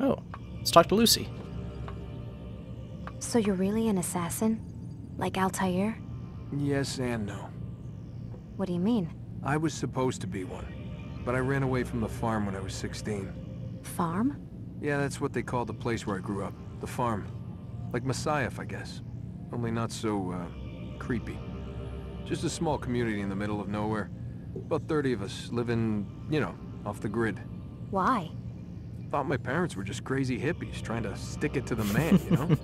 Oh, let's talk to Lucy. So you're really an assassin? Like Altair? Yes and no. What do you mean? I was supposed to be one, but I ran away from the farm when I was 16. Farm? Yeah, that's what they called the place where I grew up. The farm. Like Messiah, I guess. Only not so, creepy. Just a small community in the middle of nowhere. About 30 of us living, you know, off the grid. Why? Thought my parents were just crazy hippies trying to stick it to the man, you know?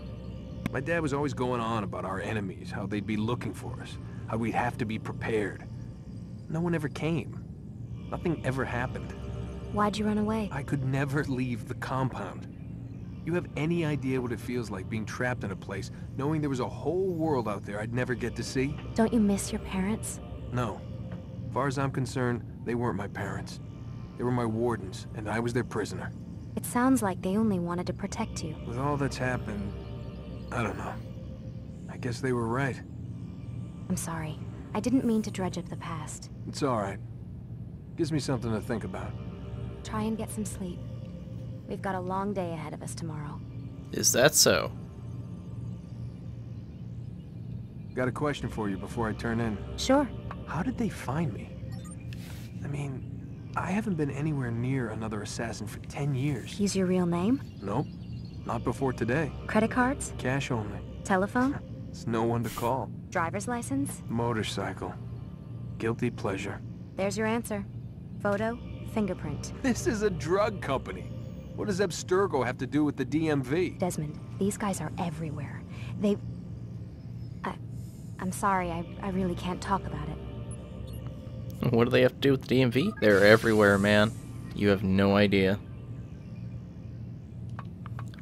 My dad was always going on about our enemies, how they'd be looking for us, how we'd have to be prepared. No one ever came. Nothing ever happened. Why'd you run away? I could never leave the compound. You have any idea what it feels like being trapped in a place, knowing there was a whole world out there I'd never get to see? Don't you miss your parents? No. As far as I'm concerned, they weren't my parents. They were my wardens, and I was their prisoner. It sounds like they only wanted to protect you. With all that's happened, I don't know. I guess they were right. I'm sorry. I didn't mean to dredge up the past. It's all right. Gives me something to think about. Try and get some sleep. We've got a long day ahead of us tomorrow. Is that so? Got a question for you before I turn in. Sure. How did they find me? I mean, I haven't been anywhere near another assassin for 10 years. Use your real name? Nope. Not before today. Credit cards? Cash only. Telephone? It's no one to call. Driver's license? Motorcycle. Guilty pleasure. There's your answer. Photo, fingerprint. This is a drug company. What does Abstergo have to do with the DMV? Desmond, these guys are everywhere. I'm sorry, I really can't talk about it. What do they have to do with the DMV? They're everywhere, man. You have no idea.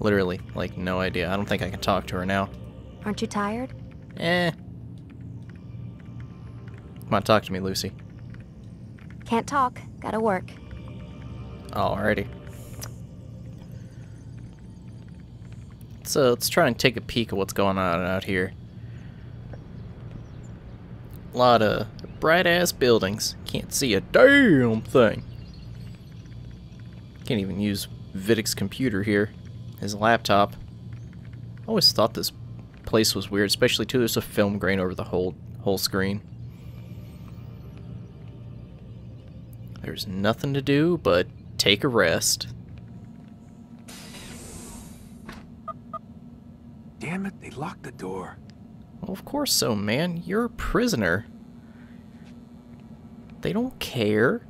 Literally, like, no idea. I don't think I can talk to her now. Aren't you tired? Eh. Come on, talk to me, Lucy. Can't talk. Gotta work. Alrighty. So let's try and take a peek at what's going on out here. A lot of bright-ass buildings. Can't see a damn thing. Can't even use Vidic's computer here. His laptop. I always thought this place was weird, especially too there's a film grain over the whole screen. There's nothing to do but take a rest. Damn it, they locked the door. Well, of course so, man. You're a prisoner. They don't care.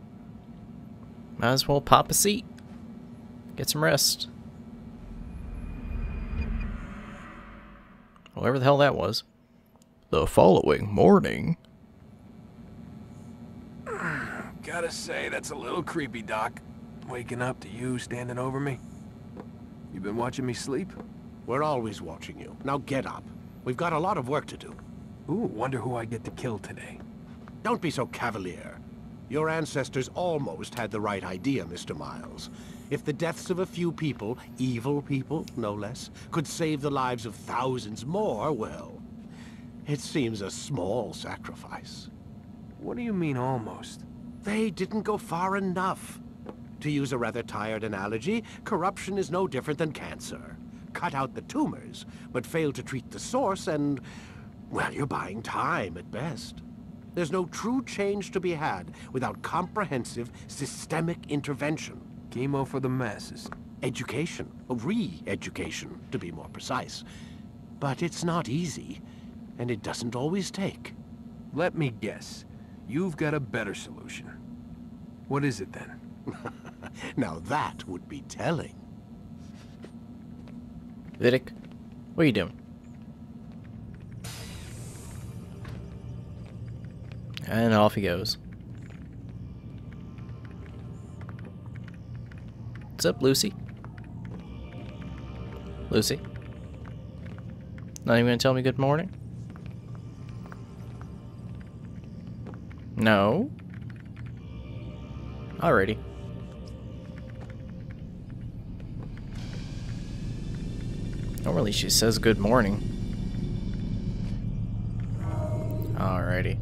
Might as well pop a seat. Get some rest. Whatever the hell that was. The following morning. Gotta say, that's a little creepy, Doc. Waking up to you standing over me. You been watching me sleep? We're always watching you. Now get up. We've got a lot of work to do. Ooh, wonder who I get to kill today. Don't be so cavalier. Your ancestors almost had the right idea, Mr. Miles. If the deaths of a few people, evil people, no less, could save the lives of thousands more, well, it seems a small sacrifice. What do you mean, almost? They didn't go far enough. To use a rather tired analogy, corruption is no different than cancer. Cut out the tumors, but fail to treat the source and, well, you're buying time at best. There's no true change to be had without comprehensive, systemic intervention. Chemo for the masses. Education, re-education, to be more precise. But it's not easy, and it doesn't always take. Let me guess. You've got a better solution. What is it then? Now that would be telling. Vidic, what are you doing? And off he goes. What's up, Lucy? Lucy? Not even gonna tell me good morning? No? Alrighty. Normally she says good morning. Alrighty.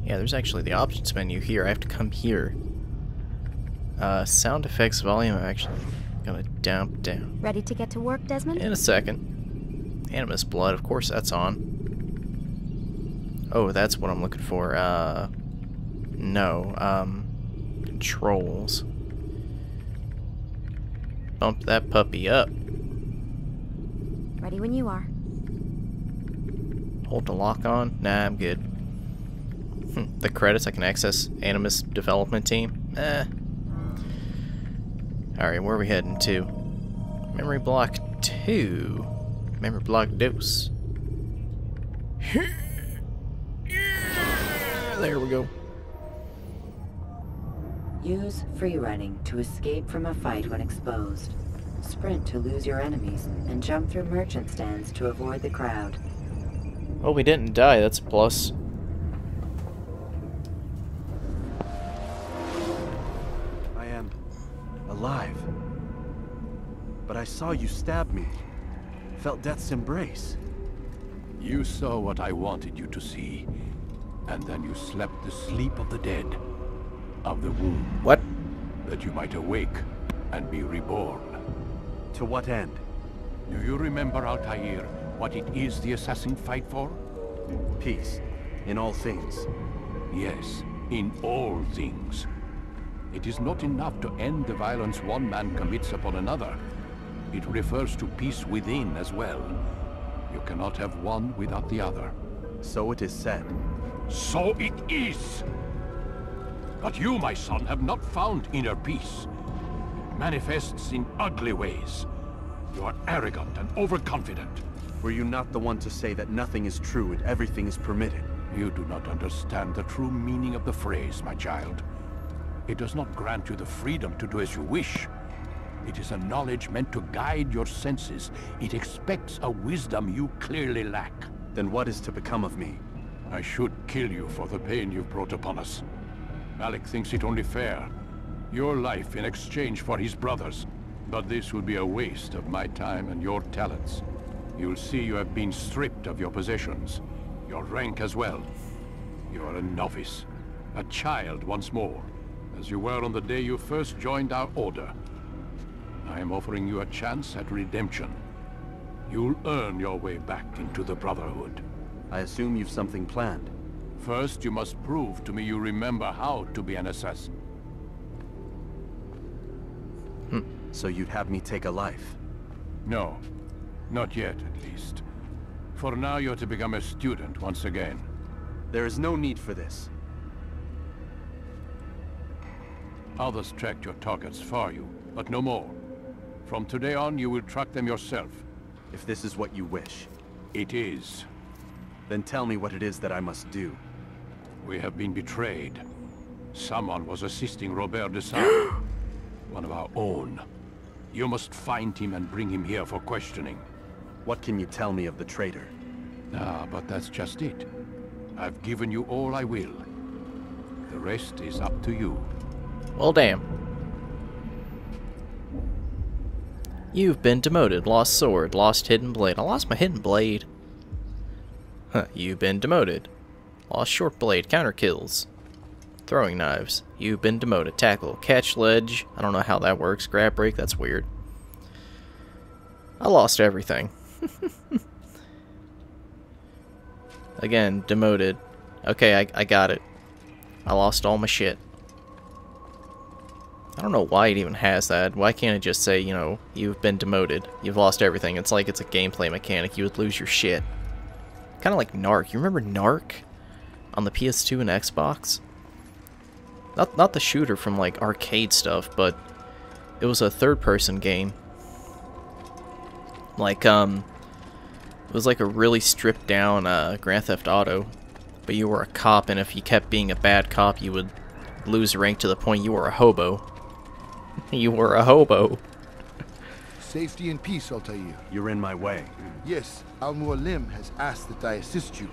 Yeah, there's actually the options menu here. I have to come here. Sound effects volume, actually. Gonna dump down. Ready to get to work, Desmond? In a second. Animus blood, of course that's on. Oh, that's what I'm looking for. No. Controls. Bump that puppy up. Ready when you are. Hold the lock on? Nah, I'm good. The credits, I can access Animus development team. Alright, where are we heading to? Memory block 2. Memory block dose. There we go. Use free running to escape from a fight when exposed. Sprint to lose your enemies, and jump through merchant stands to avoid the crowd. Well, we didn't die, that's a plus. I am alive. But I saw you stab me. Felt death's embrace. You saw what I wanted you to see, and then you slept the sleep of the dead, of the womb. What? That you might awake and be reborn. To what end? Do you remember, Altair, what it is the assassins fight for? Peace. In all things. Yes, in all things. It is not enough to end the violence one man commits upon another. It refers to peace within as well. You cannot have one without the other. So it is said. So it is! But you, my son, have not found inner peace. It manifests in ugly ways. You are arrogant and overconfident. Were you not the one to say that nothing is true and everything is permitted? You do not understand the true meaning of the phrase, my child. It does not grant you the freedom to do as you wish. It is a knowledge meant to guide your senses. It expects a wisdom you clearly lack. Then what is to become of me? I should kill you for the pain you've brought upon us. Malik thinks it only fair. Your life in exchange for his brother's. But this would be a waste of my time and your talents. You'll see you have been stripped of your possessions. Your rank as well. You are a novice. A child once more. As you were on the day you first joined our order. I am offering you a chance at redemption. You'll earn your way back into the Brotherhood. I assume you've something planned. First, you must prove to me you remember how to be an assassin. So you'd have me take a life? No. Not yet, at least. For now, you're to become a student once again. There is no need for this. Others tracked your targets for you, but no more. From today on, you will track them yourself. If this is what you wish. It is. Then tell me what it is that I must do. We have been betrayed. Someone was assisting Robert de Sade, one of our own. You must find him and bring him here for questioning. What can you tell me of the traitor? Ah, but that's just it. I've given you all I will. The rest is up to you. Well, damn. You've been demoted. Lost sword. Lost hidden blade. I lost my hidden blade. Huh. You've been demoted. Lost short blade. Counter kills. Throwing knives. You've been demoted. Tackle. Catch ledge. I don't know how that works. Grab break. That's weird. I lost everything. Again, demoted. Okay, I got it. I lost all my shit. I don't know why it even has that. Why can't it just say, you know, you've been demoted. You've lost everything. It's like it's a gameplay mechanic. You would lose your shit. Kind of like Narc. You remember Narc? On the PS2 and Xbox? Not the shooter from, like, arcade stuff, but it was a third-person game. Like, it was like a really stripped-down Grand Theft Auto. But you were a cop, and if you kept being a bad cop, you would lose rank to the point you were a hobo. You were a hobo. Safety and peace, Altair. You're in my way. Yes, Al-Mualim has asked that I assist you.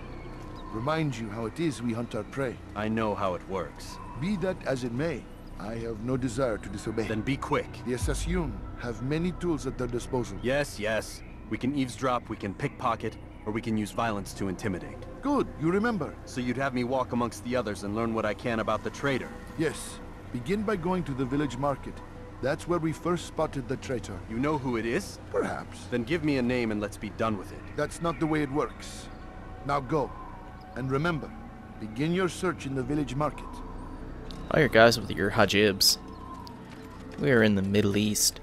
Remind you how it is we hunt our prey. I know how it works. Be that as it may, I have no desire to disobey. Then be quick. The Assassin have many tools at their disposal. Yes, yes. We can eavesdrop, we can pickpocket, or we can use violence to intimidate. Good, you remember. So you'd have me walk amongst the others and learn what I can about the traitor. Yes. Begin by going to the village market. That's where we first spotted the traitor. You know who it is? Perhaps. Then give me a name and let's be done with it. That's not the way it works. Now go. And remember, begin your search in the village market. All your guys with your hajibs. We are in the Middle East.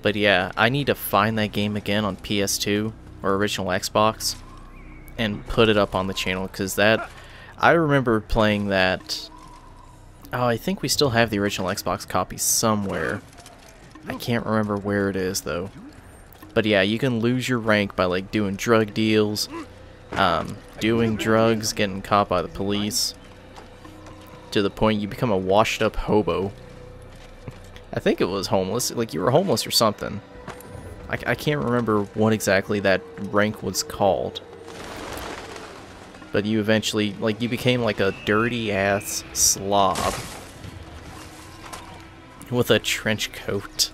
But yeah, I need to find that game again on PS2 or original Xbox and put it up on the channel, because that, I remember playing that. Oh, I think we still have the original Xbox copy somewhere. I can't remember where it is though. But yeah, you can lose your rank by like doing drug deals, doing drugs, getting caught by the police, to the point you become a washed up hobo. I think it was homeless, like you were homeless or something. I can't remember what exactly that rank was called. But you eventually, like, you became like a dirty ass slob with a trench coat.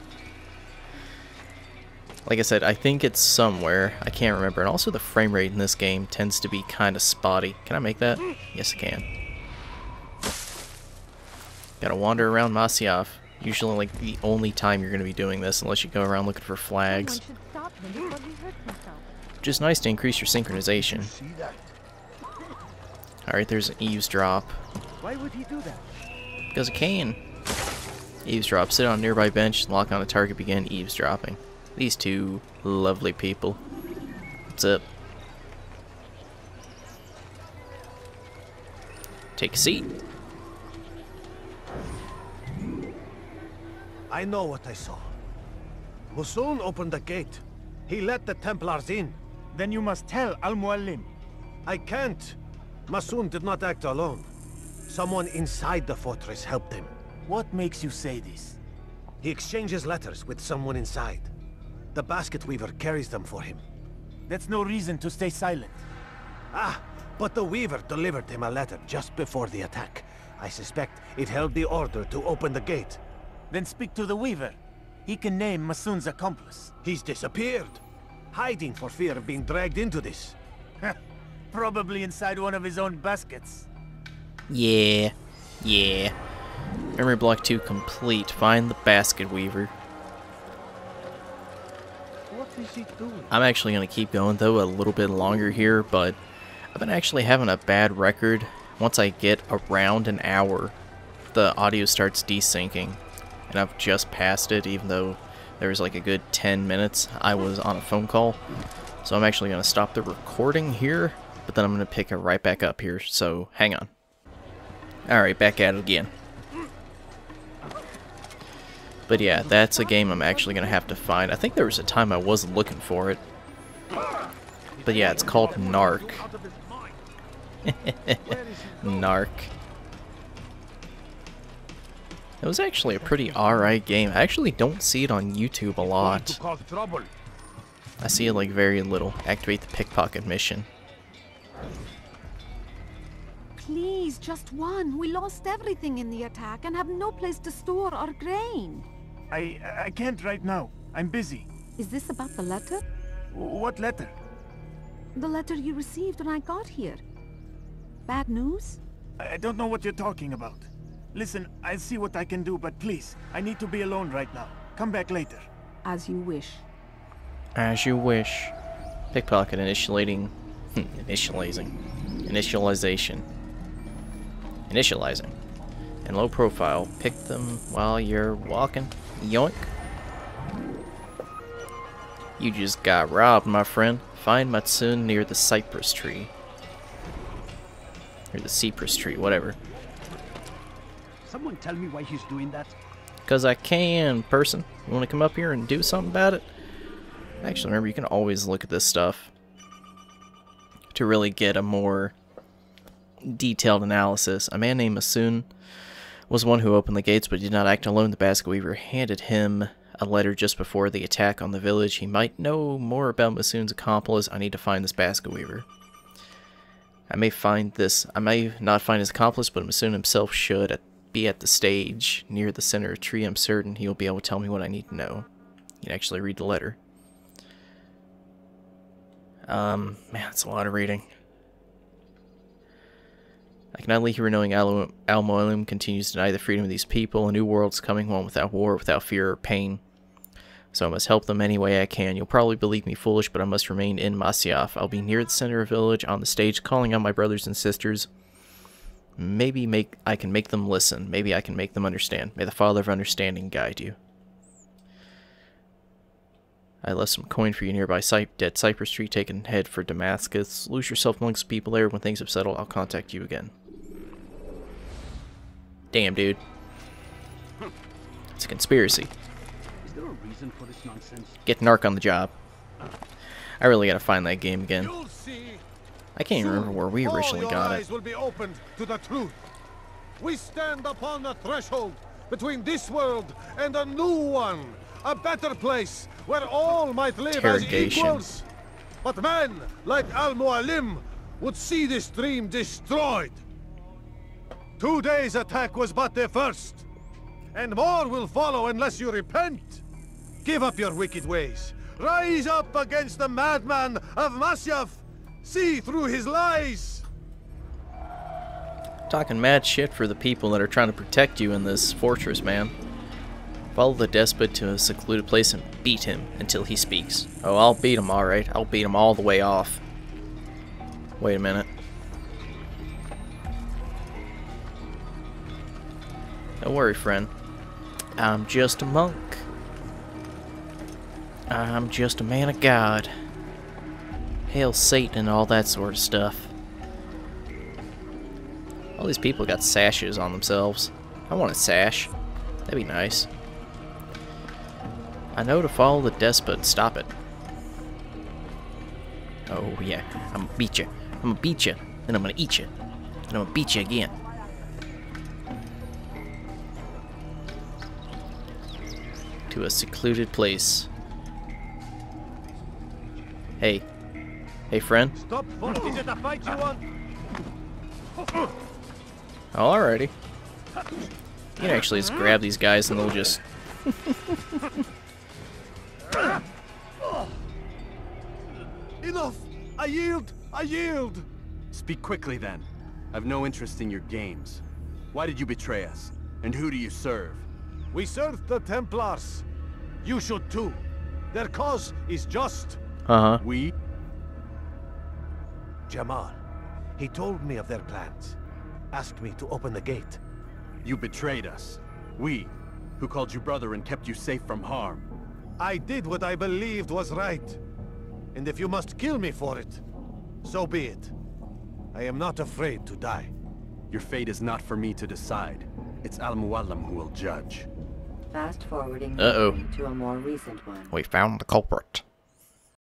Like I said, I think it's somewhere. I can't remember. And also the frame rate in this game tends to be kind of spotty. Can I make that? Yes, I can. Gotta wander around Masyaf. Usually, like, the only time you're going to be doing this, unless you go around looking for flags. Which is nice to increase your synchronization. Alright, there's an eavesdrop. Why would he do that? Because I can. Eavesdrop. Sit on a nearby bench, lock on a target, begin eavesdropping. These two lovely people. What's up? Take a seat. I know what I saw. Musun opened the gate. He let the Templars in. Then you must tell Al-Mualim. I can't. Masun did not act alone. Someone inside the fortress helped him. What makes you say this? He exchanges letters with someone inside. The basket weaver carries them for him. That's no reason to stay silent. Ah, but the weaver delivered him a letter just before the attack. I suspect it held the order to open the gate. Then speak to the weaver. He can name Masun's accomplice. He's disappeared, hiding for fear of being dragged into this. Probably inside one of his own baskets. Yeah. Yeah. Memory block 2 complete. Find the basket weaver. What is he doing? I'm actually going to keep going though a little bit longer here, but I've been actually having a bad record. Once I get around an hour, the audio starts desyncing. And I've just passed it, even though there was like a good 10 minutes I was on a phone call. So I'm actually going to stop the recording here, but then I'm going to pick it right back up here, so hang on. Alright, back at it again. But yeah, that's a game I'm actually going to have to find. I think there was a time I wasn't looking for it. But yeah, it's called Narc. Narc. It was actually a pretty alright game. I actually don't see it on YouTube a lot. I see it like very little. Activate the pickpocket mission. Please, just one. We lost everything in the attack and have no place to store our grain. I can't right now. I'm busy. Is this about the letter? What letter? The letter you received when I got here. Bad news? I don't know what you're talking about. Listen, I'll see what I can do, but please, I need to be alone right now. Come back later. As you wish. As you wish. Pickpocket initializing. Initializing. And low profile. Pick them while you're walking. Yoink. You just got robbed, my friend. Find Matsun near the cypress tree. Or the cypress tree, whatever. Someone tell me why he's doing that? Because I can, person. You want to come up here and do something about it? Actually, remember, you can always look at this stuff to really get a more detailed analysis. A man named Masun was one who opened the gates but did not act alone. The basket weaver handed him a letter just before the attack on the village. He might know more about Masun's accomplice. I need to find this basket weaver. I may not find his accomplice, but Masun himself should be at the stage near the center of the tree. I'm certain he will be able to tell me what I need to know. You can actually read the letter. Man, that's a lot of reading. I cannot leave here knowing Al-Mualim continues to deny the freedom of these people. A new world's coming, one without war, without fear or pain. So I must help them any way I can. You'll probably believe me foolish, but I must remain in Masyaf. I'll be near the center of the village, on the stage, calling out my brothers and sisters. Maybe I can make them listen. Maybe I can make them understand. May the Father of Understanding guide you. I left some coin for you nearby Dead Cypress Tree. Take and head for Damascus. Lose yourself amongst people there. When things have settled, I'll contact you again. Damn, dude. It's a conspiracy. Is there a reason for this nonsense? Get Narc on the job. I really gotta find that game again. I can't even remember where we originally got it. Will be opened to the truth. We stand upon the threshold between this world and a new one, a better place where all might live as equals. But men like Al-Mualim would see this dream destroyed. Today's attack was but the first, and more will follow unless you repent. Give up your wicked ways. Rise up against the madman of Masyaf. See through his lies. Talking mad shit for the people that are trying to protect you in this fortress, man. Follow the despot to a secluded place and beat him until he speaks. Oh, I'll beat him, alright. I'll beat him all the way off. Wait a minute. Don't worry, friend. I'm just a monk. I'm just a man of God. Hail Satan and all that sort of stuff. All these people got sashes on themselves. I want a sash. That'd be nice. I know to follow the despot. Stop it. Oh yeah, I'm gonna beat you. I'm gonna beat you. Then I'm gonna eat you. And I'm gonna beat you again. To a secluded place. Hey. Hey, friend. Stop. Is it a fight you want? Alrighty. You can actually just grab these guys and they'll just... Enough! I yield! I yield! Speak quickly then. I've no interest in your games. Why did you betray us? And who do you serve? We serve the Templars. You should too. Their cause is just. Uh-huh. We? Jamal. He told me of their plans. Asked me to open the gate. You betrayed us. We, who called you brother and kept you safe from harm. I did what I believed was right. And if you must kill me for it, so be it. I am not afraid to die. Your fate is not for me to decide. It's Al-Mualim who will judge. Fast forwarding Uh-oh. to a more recent one. We found the culprit.